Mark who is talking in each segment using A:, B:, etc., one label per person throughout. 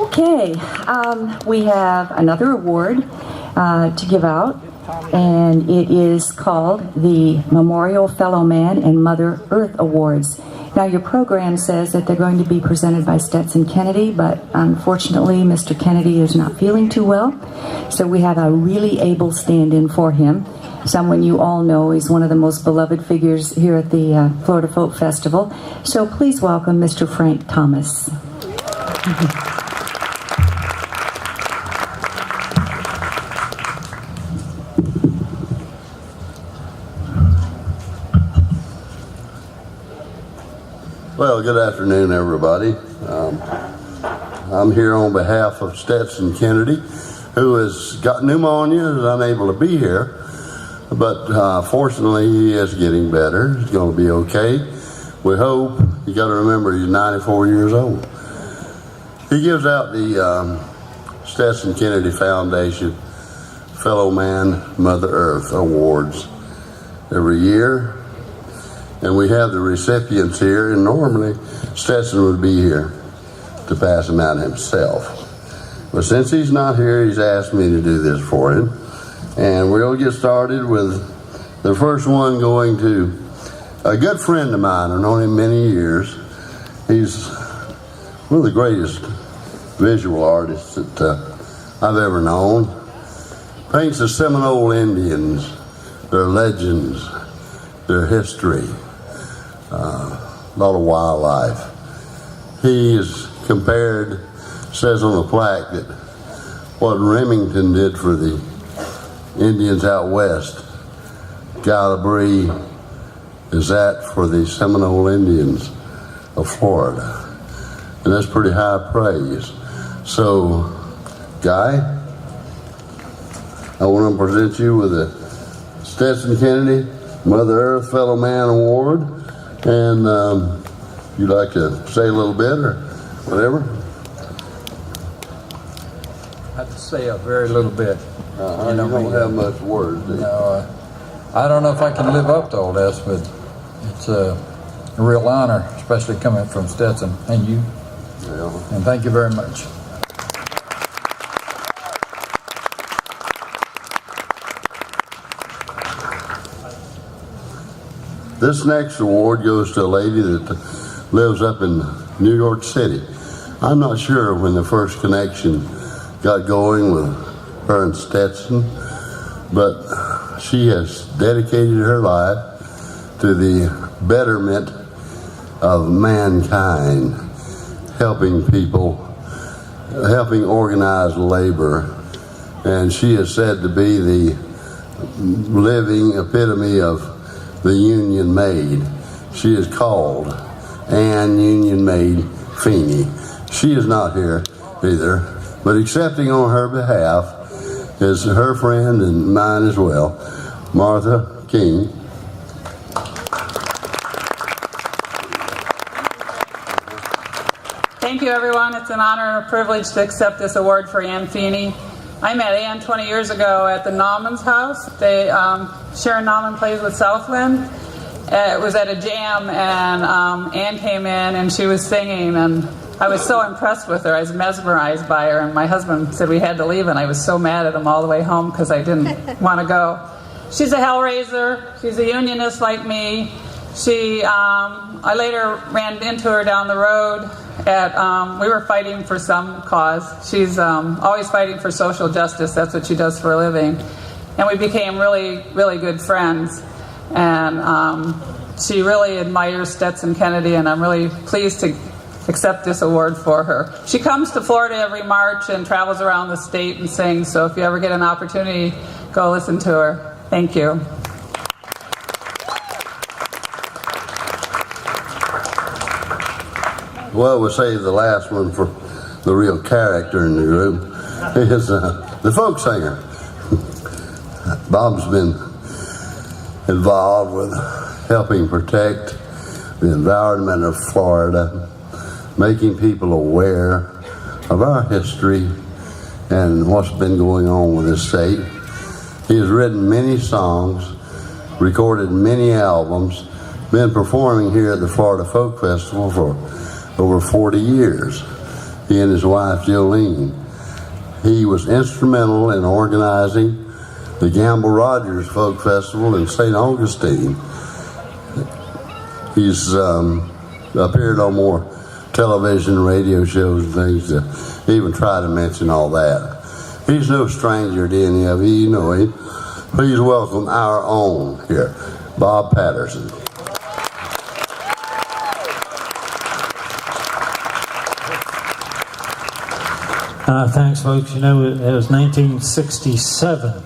A: Okay, we have another award to give out, and it is called the Memorial Fellow Man and Mother Earth Awards. Now, your program says that they're going to be presented by Stetson Kennedy, but unfortunately, Mr. Kennedy is not feeling too well, so we have a really able stand-in for him. Someone you all know. He's one of the most beloved figures here at the Florida Folk Festival. So please welcome Mr. Frank Thomas.
B: Well, good afternoon, everybody. I'm here on behalf of Stetson Kennedy, who has got pneumonia and is unable to be here. But fortunately, he is getting better. He's going to be okay. We hope. You got to remember, he's 94 years old. He gives out the Stetson Kennedy Foundation Fellow Man, Mother Earth Awards every year. And we have the recipients here, and normally Stetson would be here to pass them out himself. But since he's not here, he's asked me to do this for him. And we'll get started with the first one going to a good friend of mine. I've known him many years. He's one of the greatest visual artists that I've ever known. Paints the Seminole Indians, their legends, their history, a lot of wildlife. He is compared, says on the plaque, that what Remington did for the Indians out west, Galabri is that for the Seminole Indians of Florida. And that's pretty high praise. So, Guy, I want to present you with a Stetson Kennedy Mother Earth Fellow Man Award. And you'd like to say a little bit or whatever?
C: I have to say a very little bit.
B: You don't have much words, do you?
C: No, I don't know if I can live up to all this, but it's a real honor, especially coming from Stetson and you.
B: Yeah.
C: And thank you very much.
B: This next award goes to a lady that lives up in New York City. I'm not sure when the first connection got going with her and Stetson, but she has dedicated her life to the betterment of mankind, helping people, helping organize labor, and she is said to be the living epitome of the Union Maid. She is called Ann Union Maid Feeney. She is not here either, but accepting on her behalf is her friend and mine as well, Martha King.
D: Thank you, everyone. It's an honor and a privilege to accept this award for Ann Feeney. I met Ann 20 years ago at the Nauman's house. Sharon Nauman plays with Southwind. It was at a jam, and Ann came in and she was singing, and I was so impressed with her. I was mesmerized by her, and my husband said we had to leave, and I was so mad at him all the way home because I didn't want to go. She's a hellraiser. She's a unionist like me. I later ran into her down the road we were fighting for some cause. She's always fighting for social justice. That's what she does for a living. And we became really, really good friends. And she really admires Stetson Kennedy, and I'm really pleased to accept this award for her. She comes to Florida every March and travels around the state and sings, so if you ever get an opportunity, go listen to her. Thank you.
B: Well, we'll save the last one for the real character in the group. Is the folk singer. Bob's been involved with helping protect the environment of Florida, making people aware of our history and what's been going on with this state. He has written many songs, recorded many albums, been performing here at the Florida Folk Festival for over 40 years. he and his wife Jolene. He was instrumental in organizing the Gamble Rogers Folk Festival in St. Augustine. He's appeared on more television, radio shows and things to even try to mention all that. He's no stranger to any of you, you know him. Please welcome our own here, Bob Patterson.
E: Thanks, folks. You know, it was 1967.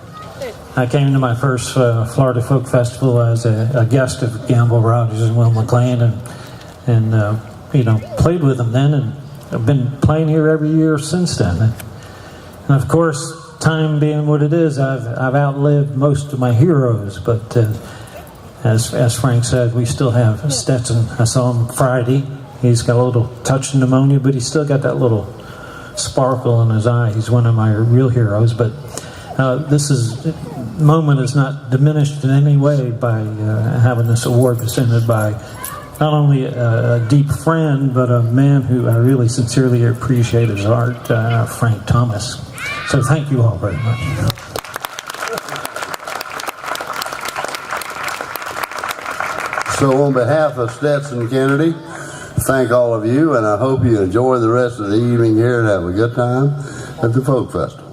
E: I came to my first Florida Folk Festival as a guest of Gamble Rogers and Will McLean, and played with them then, and I've been playing here every year since then. And of course, time being what it is, I've outlived most of my heroes, but as Frank said, we still have Stetson. I saw him Friday. He's got a little touch of pneumonia, but he's still got that little sparkle in his eye. He's one of my real heroes, but this moment is not diminished in any way by having this award presented by not only a deep friend, but a man who I really sincerely appreciate his art, Frank Thomas. So thank you all very much.
B: So on behalf of Stetson Kennedy, thank all of you, and I hope you enjoy the rest of the evening here and have a good time at the Folk Festival.